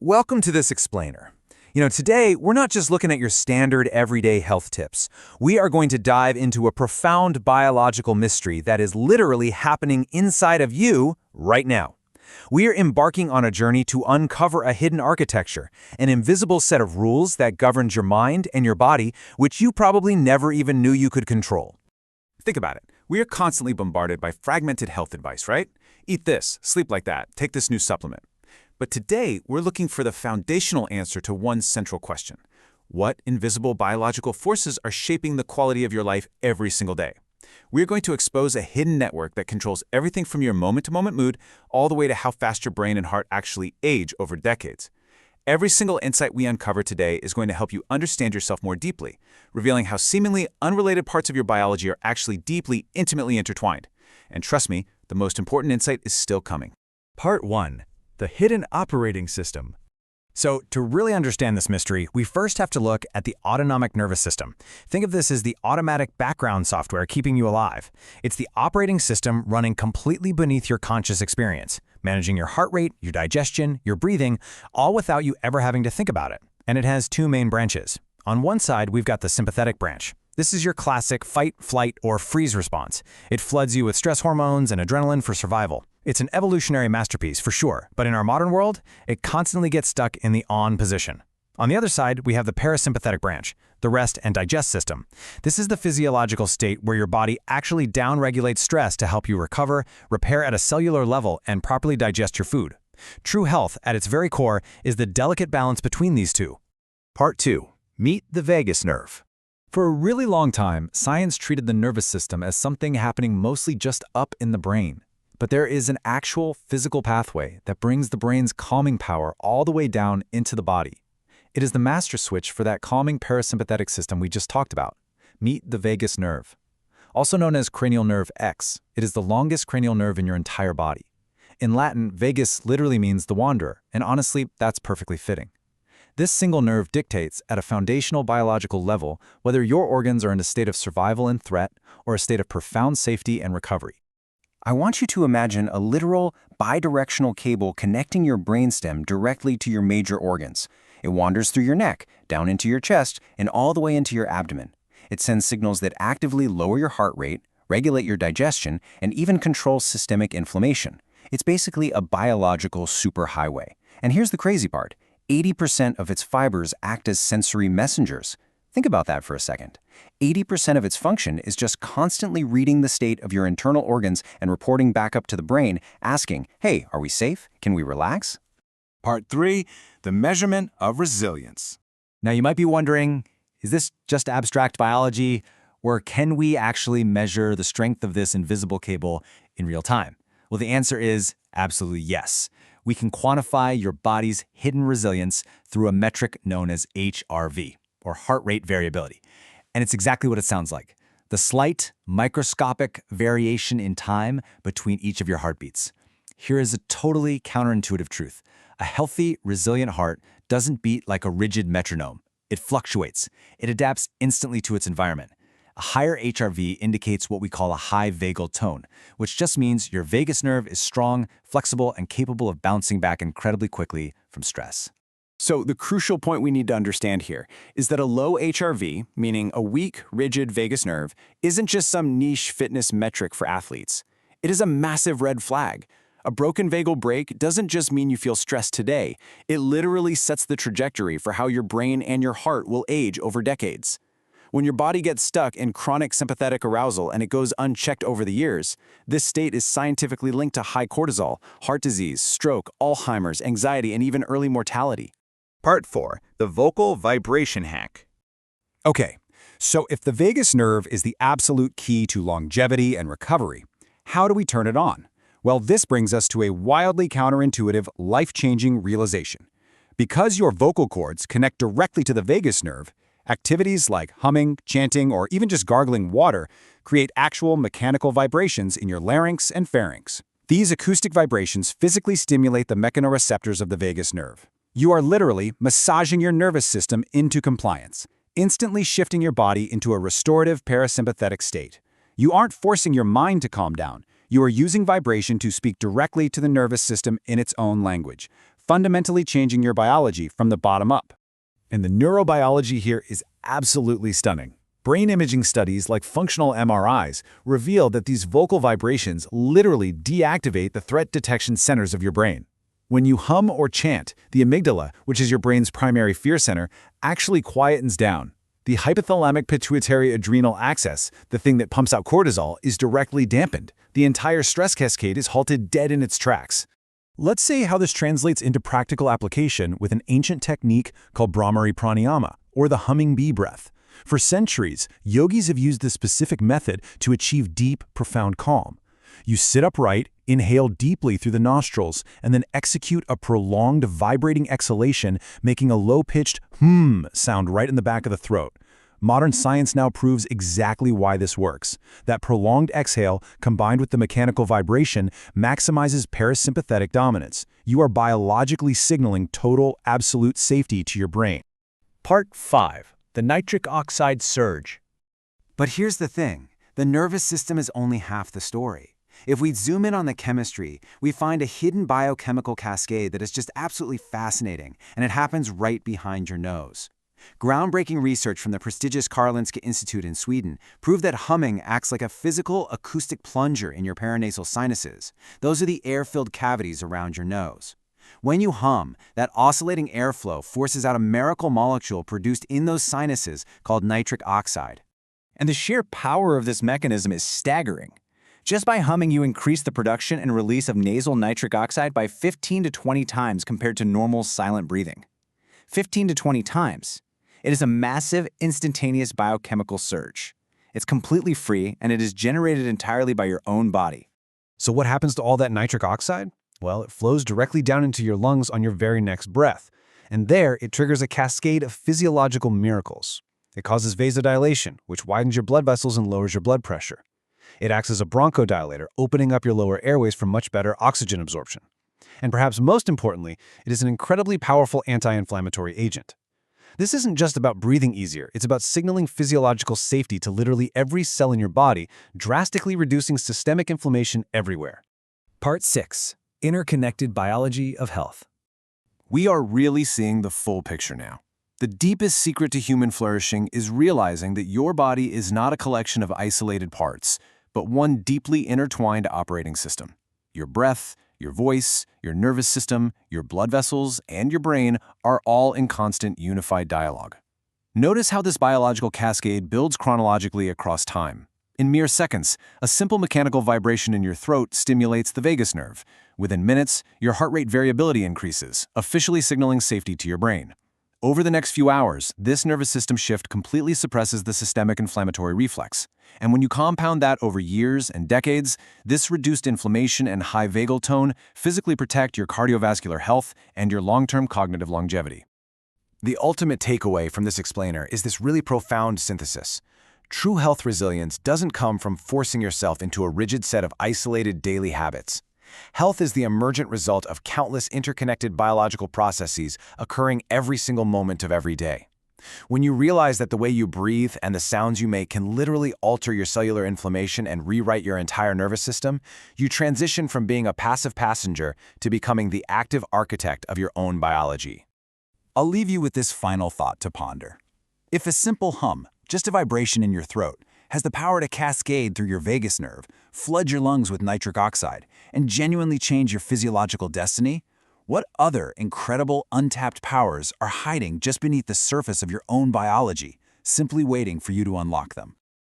Welcome to this explainer. Today we're not just looking at your standard everyday health tips. We are going to dive into a profound biological mystery that is literally happening inside of you right now. We are embarking on a journey to uncover a hidden architecture, an invisible set of rules that governs your mind and your body, which you probably never even knew you could control. Think about it. We are constantly bombarded by fragmented health advice, right? Eat this, sleep like that, take this new supplement. But today, we're looking for the foundational answer to one central question. What invisible biological forces are shaping the quality of your life every single day? We're going to expose a hidden network that controls everything from your moment-to-moment mood all the way to how fast your brain and heart actually age over decades. Every single insight we uncover today is going to help you understand yourself more deeply, revealing how seemingly unrelated parts of your biology are actually deeply, intimately intertwined. And trust me, the most important insight is still coming. Part 1. The Hidden Operating System. So, to really understand this mystery, we first have to look at the autonomic nervous system. Think of this as the automatic background software keeping you alive. It's the operating system running completely beneath your conscious experience, managing your heart rate, your digestion, your breathing, all without you ever having to think about it. And it has two main branches. On one side, we've got the sympathetic branch. This is your classic fight, flight, or freeze response. It floods you with stress hormones and adrenaline for survival. It's an evolutionary masterpiece for sure, but in our modern world, it constantly gets stuck in the on position. On the other side, we have the parasympathetic branch, the rest and digest system. This is the physiological state where your body actually downregulates stress to help you recover, repair at a cellular level, and properly digest your food. True health, at its very core, is the delicate balance between these two. Part 2. Meet the vagus nerve. For a really long time, science treated the nervous system as something happening mostly just up in the brain. But there is an actual physical pathway that brings the brain's calming power all the way down into the body. It is the master switch for that calming parasympathetic system we just talked about. Meet the vagus nerve. Also known as cranial nerve X, it is the longest cranial nerve in your entire body. In Latin, vagus literally means the wanderer, and honestly, that's perfectly fitting. This single nerve dictates, at a foundational biological level, whether your organs are in a state of survival and threat or a state of profound safety and recovery. I want you to imagine a literal, bidirectional cable connecting your brainstem directly to your major organs. It wanders through your neck, down into your chest, and all the way into your abdomen. It sends signals that actively lower your heart rate, regulate your digestion, and even control systemic inflammation. It's basically a biological superhighway. And here's the crazy part. 80% of its fibers act as sensory messengers. Think about that for a second. 80% of its function is just constantly reading the state of your internal organs and reporting back up to the brain, asking, hey, are we safe? Can we relax? Part 3. The measurement of resilience. Now you might be wondering, is this just abstract biology, or can we actually measure the strength of this invisible cable in real time? Well, the answer is absolutely yes. We can quantify your body's hidden resilience through a metric known as HRV, or heart rate variability. And it's exactly what it sounds like, the slight, microscopic variation in time between each of your heartbeats. Here is a totally counterintuitive truth. A healthy, resilient heart doesn't beat like a rigid metronome. It fluctuates. It adapts instantly to its environment. A higher HRV indicates what we call a high vagal tone, which just means your vagus nerve is strong, flexible, and capable of bouncing back incredibly quickly from stress. So the crucial point we need to understand here is that a low HRV, meaning a weak, rigid vagus nerve, isn't just some niche fitness metric for athletes. It is a massive red flag. A broken vagal brake doesn't just mean you feel stressed today. It literally sets the trajectory for how your brain and your heart will age over decades. When your body gets stuck in chronic sympathetic arousal and it goes unchecked over the years, this state is scientifically linked to high cortisol, heart disease, stroke, Alzheimer's, anxiety, and even early mortality. Part 4. The vocal vibration hack. Okay, so if the vagus nerve is the absolute key to longevity and recovery, how do we turn it on? Well, this brings us to a wildly counterintuitive, life-changing realization. Because your vocal cords connect directly to the vagus nerve, activities like humming, chanting, or even just gargling water create actual mechanical vibrations in your larynx and pharynx. These acoustic vibrations physically stimulate the mechanoreceptors of the vagus nerve. You are literally massaging your nervous system into compliance, instantly shifting your body into a restorative parasympathetic state. You aren't forcing your mind to calm down. You are using vibration to speak directly to the nervous system in its own language, fundamentally changing your biology from the bottom up. And the neurobiology here is absolutely stunning. Brain imaging studies like functional MRIs reveal that these vocal vibrations literally deactivate the threat detection centers of your brain. When you hum or chant, the amygdala, which is your brain's primary fear center, actually quietens down. The hypothalamic pituitary adrenal axis, the thing that pumps out cortisol, is directly dampened. The entire stress cascade is halted dead in its tracks. Let's see how this translates into practical application with an ancient technique called Brahmari pranayama, or the humming bee breath. For centuries, yogis have used this specific method to achieve deep, profound calm. You sit upright, inhale deeply through the nostrils, and then execute a prolonged, vibrating exhalation, making a low-pitched sound right in the back of the throat. Modern science now proves exactly why this works. That prolonged exhale, combined with the mechanical vibration, maximizes parasympathetic dominance. You are biologically signaling total, absolute safety to your brain. Part 5. The nitric oxide surge. But here's the thing. The nervous system is only half the story. If we zoom in on the chemistry, we find a hidden biochemical cascade that is just absolutely fascinating, and it happens right behind your nose. Groundbreaking research from the prestigious Karolinska Institute in Sweden proved that humming acts like a physical acoustic plunger in your paranasal sinuses. Those are the air-filled cavities around your nose. When you hum, that oscillating airflow forces out a miracle molecule produced in those sinuses called nitric oxide. And the sheer power of this mechanism is staggering. Just by humming, you increase the production and release of nasal nitric oxide by 15 to 20 times compared to normal silent breathing. 15 to 20 times. It is a massive, instantaneous biochemical surge. It's completely free, and it is generated entirely by your own body. So what happens to all that nitric oxide? Well, it flows directly down into your lungs on your very next breath. And there, it triggers a cascade of physiological miracles. It causes vasodilation, which widens your blood vessels and lowers your blood pressure. It acts as a bronchodilator, opening up your lower airways for much better oxygen absorption. And perhaps most importantly, it is an incredibly powerful anti-inflammatory agent. This isn't just about breathing easier, it's about signaling physiological safety to literally every cell in your body, drastically reducing systemic inflammation everywhere. Part 6. Interconnected Biology of Health. We are really seeing the full picture now. The deepest secret to human flourishing is realizing that your body is not a collection of isolated parts, but one deeply intertwined operating system. Your breath, your voice, your nervous system, your blood vessels, and your brain are all in constant unified dialogue. Notice how this biological cascade builds chronologically across time. In mere seconds, a simple mechanical vibration in your throat stimulates the vagus nerve. Within minutes, your heart rate variability increases, officially signaling safety to your brain. Over the next few hours, this nervous system shift completely suppresses the systemic inflammatory reflex. And when you compound that over years and decades, this reduced inflammation and high vagal tone physically protect your cardiovascular health and your long-term cognitive longevity. The ultimate takeaway from this explainer is this really profound synthesis. True health resilience doesn't come from forcing yourself into a rigid set of isolated daily habits. Health is the emergent result of countless interconnected biological processes occurring every single moment of every day. When you realize that the way you breathe and the sounds you make can literally alter your cellular inflammation and rewrite your entire nervous system, you transition from being a passive passenger to becoming the active architect of your own biology. I'll leave you with this final thought to ponder. If a simple hum, just a vibration in your throat, has the power to cascade through your vagus nerve, flood your lungs with nitric oxide, and genuinely change your physiological destiny, what other incredible untapped powers are hiding just beneath the surface of your own biology, simply waiting for you to unlock them?